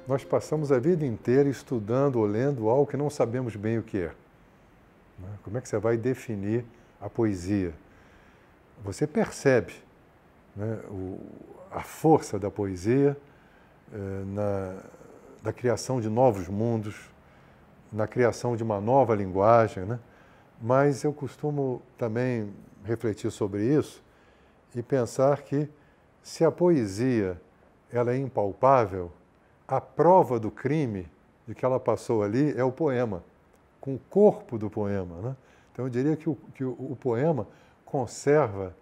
Nós passamos a vida inteira estudando ou lendo algo que não sabemos bem o que é. Como é que você vai definir a poesia? Você percebe, né, a força da poesia na criação de novos mundos, na criação de uma nova linguagem, né? Mas eu costumo também refletir sobre isso e pensar que se a poesia ela é impalpável, a prova do crime de que ela passou ali é o poema, com o corpo do poema, né? Então eu diria que o poema conserva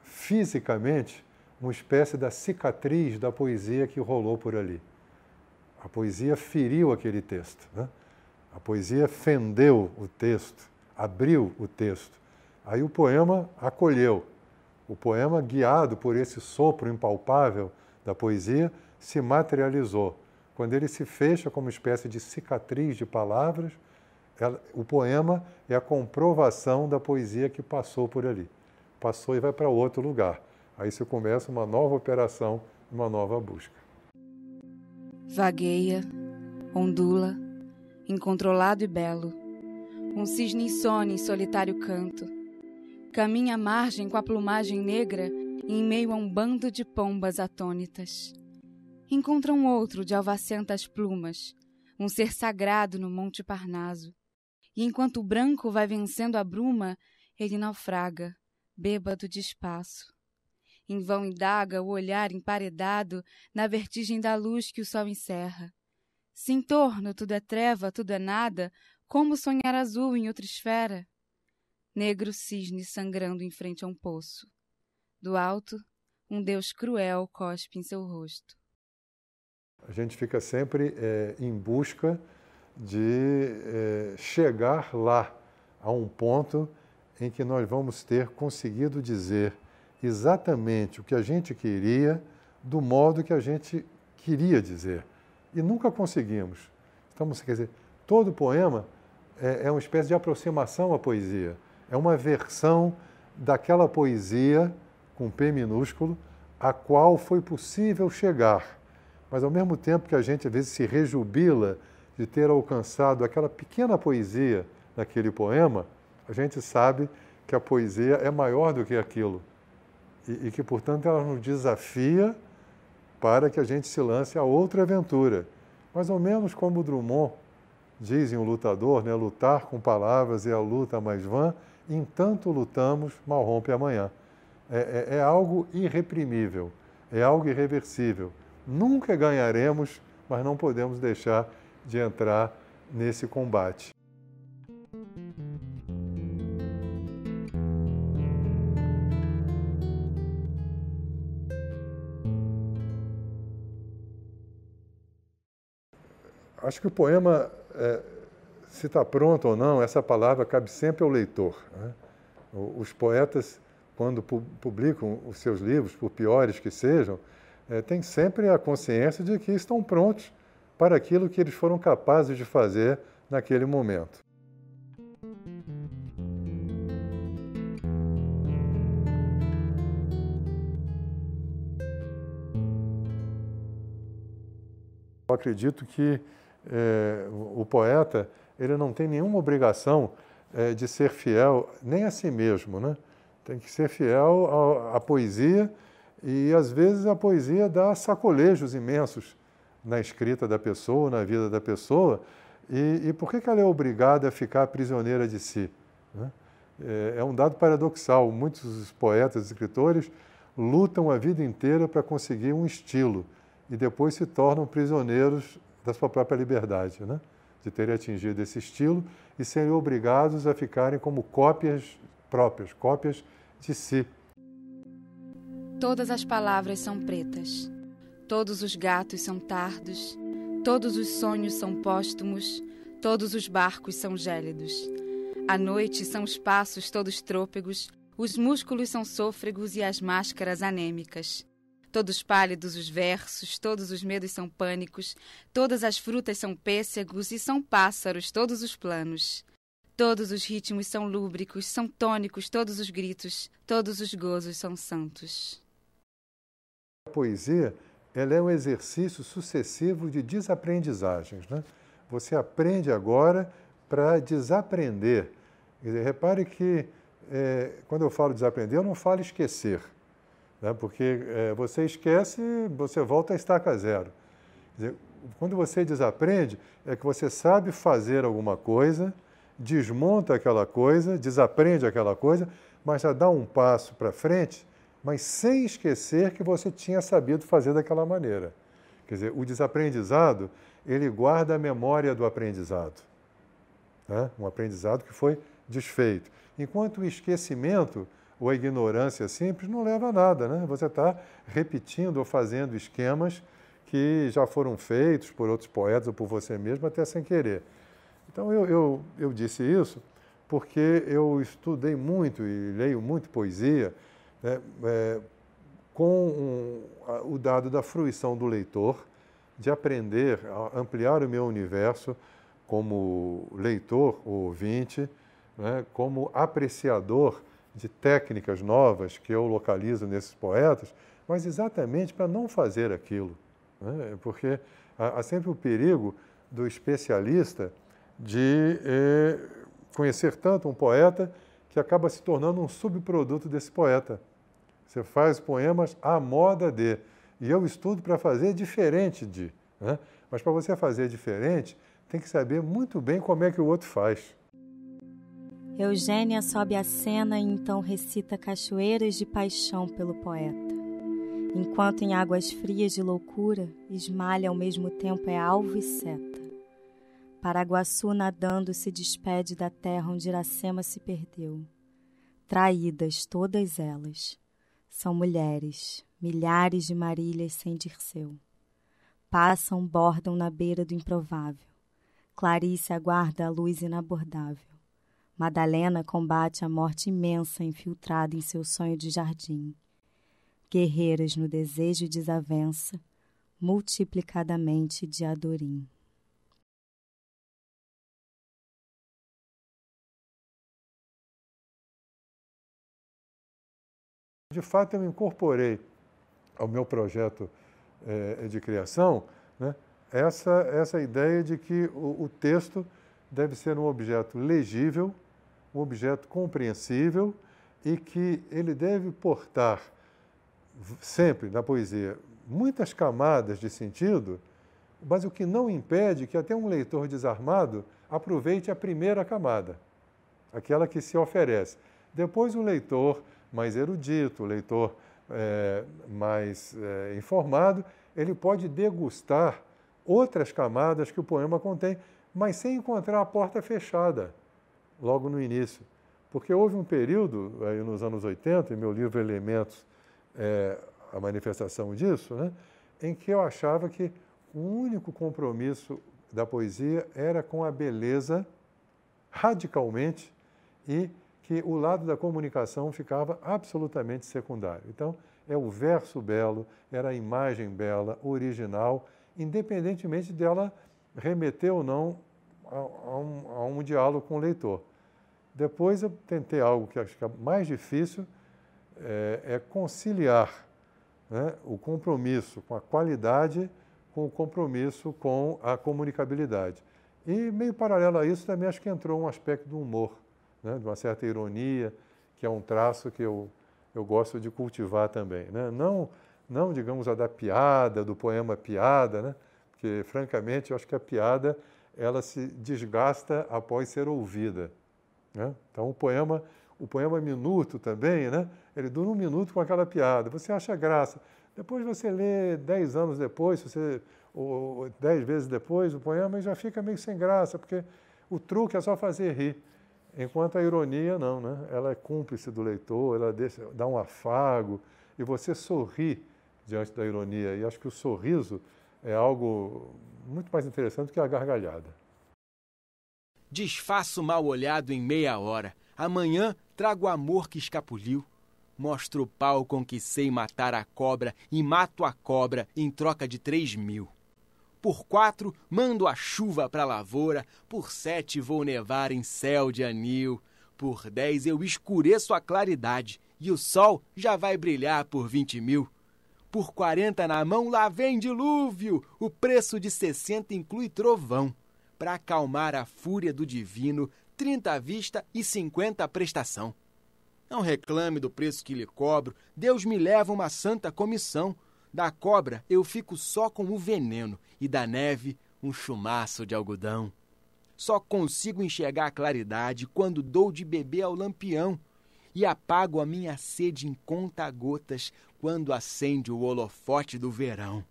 fisicamente uma espécie da cicatriz da poesia que rolou por ali. A poesia feriu aquele texto, né? A poesia fendeu o texto, abriu o texto. Aí o poema acolheu. O poema, guiado por esse sopro impalpável da poesia, se materializou. Quando ele se fecha como uma espécie de cicatriz de palavras, o poema é a comprovação da poesia que passou por ali. Passou e vai para outro lugar. Aí se começa uma nova operação, uma nova busca. Vagueia, ondula, incontrolado e belo, um cisne insone em solitário canto. Caminha à margem com a plumagem negra em meio a um bando de pombas atônitas. Encontra um outro de alvacentas plumas, um ser sagrado no Monte Parnaso. E enquanto o branco vai vencendo a bruma, ele naufraga, bêbado de espaço. Em vão indaga o olhar emparedado na vertigem da luz que o sol encerra. Se em torno tudo é treva, tudo é nada, como sonhar azul em outra esfera? Negro cisne sangrando em frente a um poço. Do alto, um Deus cruel cospe em seu rosto. A gente fica sempre em busca de chegar lá, a um ponto em que nós vamos ter conseguido dizer exatamente o que a gente queria, do modo que a gente queria dizer. E nunca conseguimos. Quer dizer, todo poema é uma espécie de aproximação à poesia. É uma versão daquela poesia, com P minúsculo, a qual foi possível chegar. Mas, ao mesmo tempo que a gente, às vezes, se rejubila de ter alcançado aquela pequena poesia naquele poema, a gente sabe que a poesia é maior do que aquilo. E que, portanto, ela nos desafia para que a gente se lance a outra aventura. Mais ou menos como o Drummond diz em O Lutador, né? Lutar com palavras é a luta mais vã, entanto lutamos, mal rompe amanhã. É algo irreprimível, é algo irreversível. Nunca ganharemos, mas não podemos deixar de entrar nesse combate. Acho que o poema, se está pronto ou não, essa palavra cabe sempre ao leitor, né? Os poetas, quando publicam os seus livros, por piores que sejam, têm sempre a consciência de que estão prontos para aquilo que eles foram capazes de fazer naquele momento. Eu acredito que o poeta ele não tem nenhuma obrigação de ser fiel nem a si mesmo, né? Tem que ser fiel à poesia e, às vezes, a poesia dá sacolejos imensos na escrita da pessoa, na vida da pessoa. E por que ela é obrigada a ficar prisioneira de si, né? É um dado paradoxal. Muitos poetas e escritores lutam a vida inteira para conseguir um estilo e depois se tornam prisioneiros da sua própria liberdade, né? De terem atingido esse estilo e serem obrigados a ficarem como cópias próprias, cópias de si. Todas as palavras são pretas, todos os gatos são tardos, todos os sonhos são póstumos, todos os barcos são gélidos. À noite são os passos todos trôpegos, os músculos são sôfregos e as máscaras anêmicas. Todos pálidos os versos, todos os medos são pânicos, todas as frutas são pêssegos e são pássaros todos os planos. Todos os ritmos são lúbricos, são tônicos todos os gritos, todos os gozos são santos. A poesia, ela é um exercício sucessivo de desaprendizagens, né? Você aprende agora para desaprender. Quer dizer, repare que, quando eu falo desaprender, eu não falo esquecer, né? Porque você esquece, você volta a estaca zero. Quer dizer, quando você desaprende, é que você sabe fazer alguma coisa, desmonta aquela coisa, desaprende aquela coisa, mas já dá um passo para frente, mas sem esquecer que você tinha sabido fazer daquela maneira. Quer dizer, o desaprendizado, ele guarda a memória do aprendizado, né? Um aprendizado que foi desfeito. Enquanto o esquecimento ou a ignorância simples não leva a nada, né? Você está repetindo ou fazendo esquemas que já foram feitos por outros poetas ou por você mesmo, até sem querer. Então, eu disse isso porque eu estudei muito e leio muito poesia, né, com o dado da fruição do leitor, de aprender a ampliar o meu universo como leitor ou ouvinte, né, como apreciador de técnicas novas que eu localizo nesses poetas, mas exatamente para não fazer aquilo, né, porque há sempre o perigo do especialista de conhecer tanto um poeta que acaba se tornando um subproduto desse poeta. Você faz poemas à moda de, e eu estudo para fazer diferente de, né? Mas para você fazer diferente, tem que saber muito bem como é que o outro faz. Eugênia sobe a cena e então recita cachoeiras de paixão pelo poeta. Enquanto em águas frias de loucura, esmalha ao mesmo tempo alvo e seta. Paraguaçu nadando se despede da terra onde Iracema se perdeu. Traídas todas elas. São mulheres, milhares de Marílias sem Dirceu. Passam, bordam na beira do improvável. Clarice aguarda a luz inabordável. Madalena combate a morte imensa infiltrada em seu sonho de jardim. Guerreiras no desejo e desavença, multiplicadamente de Adorim. De fato, eu incorporei ao meu projeto de criação, né, essa ideia de que o texto deve ser um objeto legível, um objeto compreensível e que ele deve portar sempre na poesia muitas camadas de sentido, mas o que não impede que até um leitor desarmado aproveite a primeira camada, aquela que se oferece. Depois o leitor mais erudito, o leitor mais informado, ele pode degustar outras camadas que o poema contém, mas sem encontrar a porta fechada logo no início. Porque houve um período, aí nos anos 80, em meu livro Elementos, a manifestação disso, né, em que eu achava que o único compromisso da poesia era com a beleza radicalmente e que o lado da comunicação ficava absolutamente secundário. Então, é o verso belo, era a imagem bela, original, independentemente dela remeter ou não a um diálogo com o leitor. Depois eu tentei algo que acho que é mais difícil, é conciliar, né, o compromisso com a qualidade com o compromisso com a comunicabilidade. E meio paralelo a isso também acho que entrou um aspecto do humor, né, de uma certa ironia, que é um traço que eu gosto de cultivar também, né? Não, digamos, a da piada, do poema piada, né? Porque, francamente, eu acho que a piada ela se desgasta após ser ouvida, né? Então, o poema minuto também, né? Ele dura 1 minuto com aquela piada. Você acha graça. Depois você lê 10 anos depois, ou 10 vezes depois, o poema já fica meio sem graça, porque o truque é só fazer rir. Enquanto a ironia, não, né? Ela é cúmplice do leitor, ela dá um afago, e você sorri diante da ironia. E acho que o sorriso é algo muito mais interessante que a gargalhada. Desfaço o mal olhado em meia hora. Amanhã trago o amor que escapuliu. Mostro o pau com que sei matar a cobra e mato a cobra em troca de 3.000. Por 4, mando a chuva pra lavoura, por 7 vou nevar em céu de anil, por 10 eu escureço a claridade e o sol já vai brilhar por 20.000. Por 40 na mão lá vem dilúvio, o preço de 60 inclui trovão. Pra acalmar a fúria do divino, 30 à vista e 50 à prestação. Não reclame do preço que lhe cobro, Deus me leva uma santa comissão. Da cobra eu fico só com o veneno e da neve um chumaço de algodão. Só consigo enxergar a claridade quando dou de beber ao lampião e apago a minha sede em conta-gotas quando acende o holofote do verão.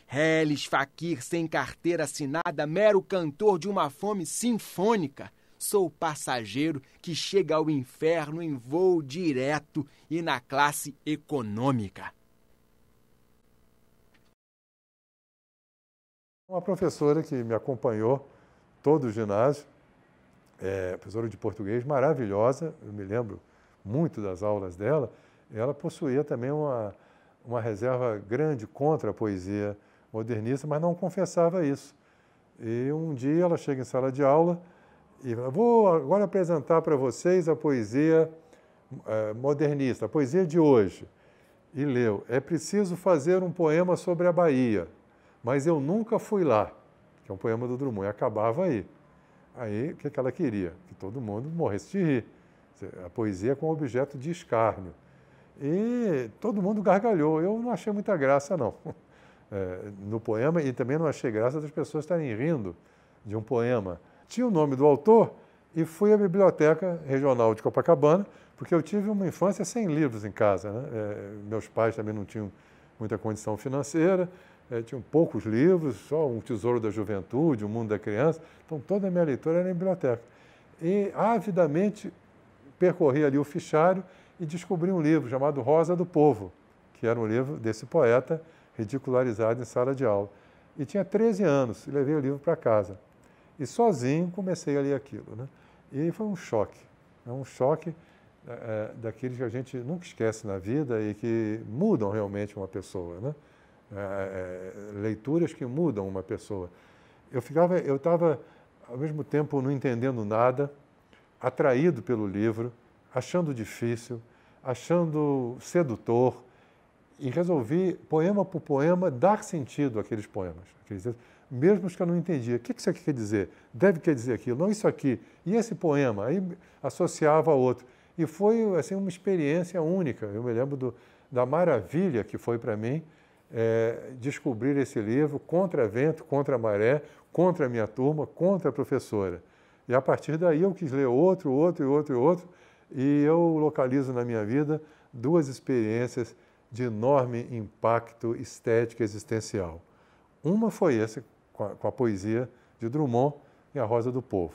Reles, faquir sem carteira assinada, mero cantor de uma fome sinfônica. Sou passageiro que chega ao inferno em voo direto e na classe econômica. Uma professora que me acompanhou todo o ginásio, professora de português maravilhosa, eu me lembro muito das aulas dela, ela possuía também uma reserva grande contra a poesia modernista, mas não confessava isso. E um dia ela chega em sala de aula e fala, vou agora apresentar para vocês a poesia modernista, a poesia de hoje. E leu, é preciso fazer um poema sobre a Bahia, mas eu nunca fui lá, que é um poema do Drummond, e acabava aí. Aí, o que ela queria? Que todo mundo morresse de rir. A poesia com objeto de escárnio. E todo mundo gargalhou. Eu não achei muita graça, não, no poema, e também não achei graça das pessoas estarem rindo de um poema. Tinha o nome do autor e fui à Biblioteca Regional de Copacabana, porque eu tive uma infância sem livros em casa, né? Meus pais também não tinham muita condição financeira, tinham poucos livros, só um Tesouro da Juventude, O Mundo da Criança. Então, toda a minha leitura era em biblioteca. E, avidamente, percorri ali o fichário e descobri um livro chamado Rosa do Povo, que era um livro desse poeta ridicularizado em sala de aula. E tinha 13 anos, e levei o livro para casa. E sozinho comecei a ler aquilo, né? E foi um choque daqueles que a gente nunca esquece na vida e que mudam realmente uma pessoa, né? Leituras que mudam uma pessoa. Eu estava, ao mesmo tempo, não entendendo nada, atraído pelo livro, achando difícil, achando sedutor, e resolvi, poema por poema, dar sentido àqueles poemas. Mesmo os que eu não entendia. O que isso aqui quer dizer? Deve quer dizer aquilo. Não, isso aqui. E esse poema? Aí associava a outro. E foi assim, uma experiência única. Eu me lembro da maravilha que foi para mim descobrir esse livro contra vento, contra a maré, contra a minha turma, contra a professora. E a partir daí eu quis ler outro, e eu localizo na minha vida 2 experiências de enorme impacto estético e existencial. Uma foi essa, com a poesia de Drummond e A Rosa do Povo.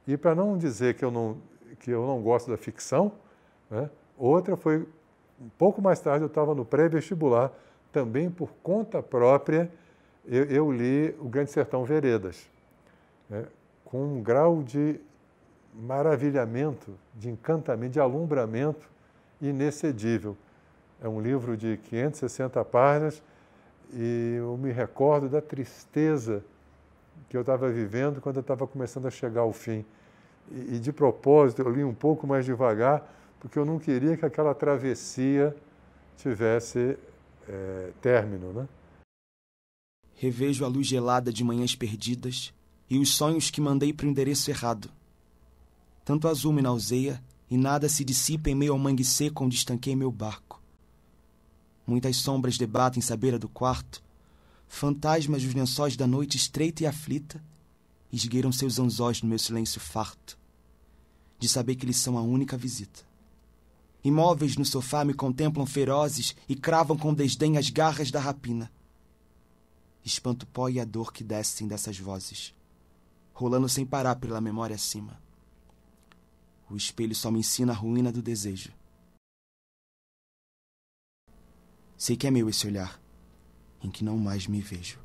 E para não dizer que eu não gosto da ficção, né, outra foi, um pouco mais tarde, eu estava no pré-vestibular, também por conta própria, eu li O Grande Sertão Veredas, né, com um grau de maravilhamento, de encantamento, de alumbramento inexcedível. É um livro de 560 páginas e eu me recordo da tristeza que eu estava vivendo quando eu estava começando a chegar ao fim. E de propósito, eu li um pouco mais devagar, porque eu não queria que aquela travessia tivesse término, né? Revejo a luz gelada de manhãs perdidas e os sonhos que mandei para o endereço errado. Tanto azul me nauseia e nada se dissipa em meio ao mangue seco onde estanquei meu barco. Muitas sombras debatem-se à beira do quarto. Fantasmas dos lençóis da noite estreita e aflita esgueiram seus anzóis no meu silêncio farto, de saber que eles são a única visita. Imóveis no sofá me contemplam ferozes e cravam com desdém as garras da rapina. Espanto o pó e a dor que descem dessas vozes, rolando sem parar pela memória acima. O espelho só me ensina a ruína do desejo. Sei que é meu esse olhar, em que não mais me vejo.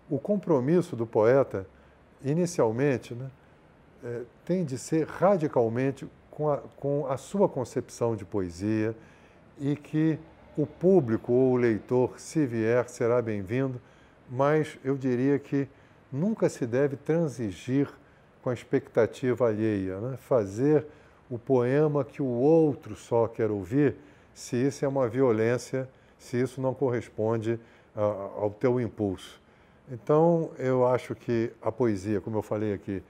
O compromisso do poeta, inicialmente, né, tem de ser radicalmente com a sua concepção de poesia e que o público ou o leitor, se vier, será bem-vindo, mas eu diria que nunca se deve transigir com a expectativa alheia, né? Fazer o poema que o outro só quer ouvir, se isso é uma violência, se isso não corresponde ao teu impulso. Então, eu acho que a poesia, como eu falei aqui,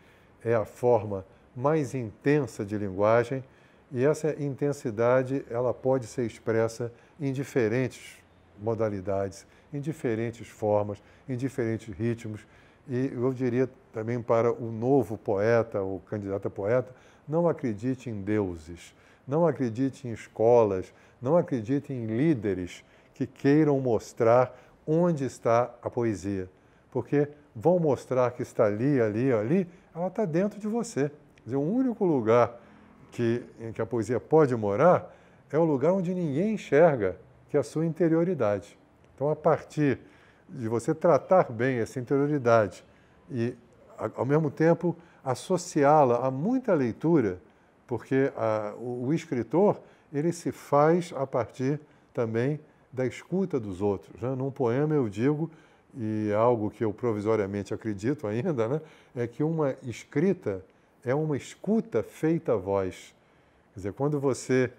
é a forma mais intensa de linguagem e essa intensidade ela pode ser expressa em diferentes modalidades, em diferentes formas, em diferentes ritmos. E eu diria também para o novo poeta, o candidato a poeta, não acredite em deuses, não acredite em escolas, não acredite em líderes que queiram mostrar onde está a poesia. Porque vão mostrar que está ali, ela está dentro de você. Quer dizer, o único lugar em que a poesia pode morar é o lugar onde ninguém enxerga, que é a sua interioridade. Então, a partir de você tratar bem essa interioridade e, ao mesmo tempo, associá-la a muita leitura, porque o escritor ele se faz a partir também da escuta dos outros, né? Num poema eu digo, e algo que eu provisoriamente acredito ainda, né, é que uma escrita é uma escuta feita à voz. Quer dizer, quando você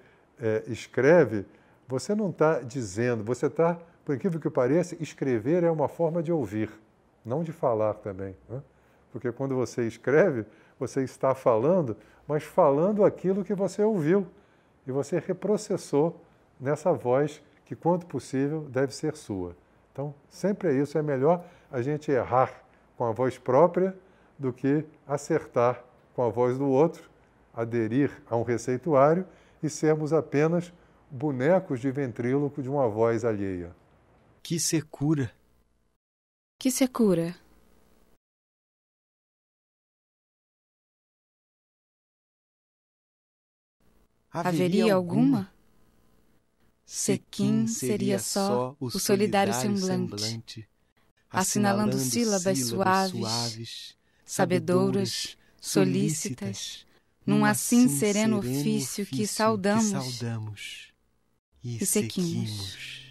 escreve, você não está dizendo, você está, por incrível que pareça, escrever é uma forma de ouvir, não de falar também, né? Porque quando você escreve, você está falando, mas falando aquilo que você ouviu e você reprocessou nessa voz que, quanto possível, deve ser sua. Então, sempre é isso, é melhor a gente errar com a voz própria do que acertar com a voz do outro, aderir a um receituário e sermos apenas bonecos de ventríloco de uma voz alheia. Que secura! Que secura! Haveria alguma? Sequim seria só o solidário semblante, assinalando sílabas suaves, sabedouras, solícitas, num assim sereno ofício que saudamos e seguimos.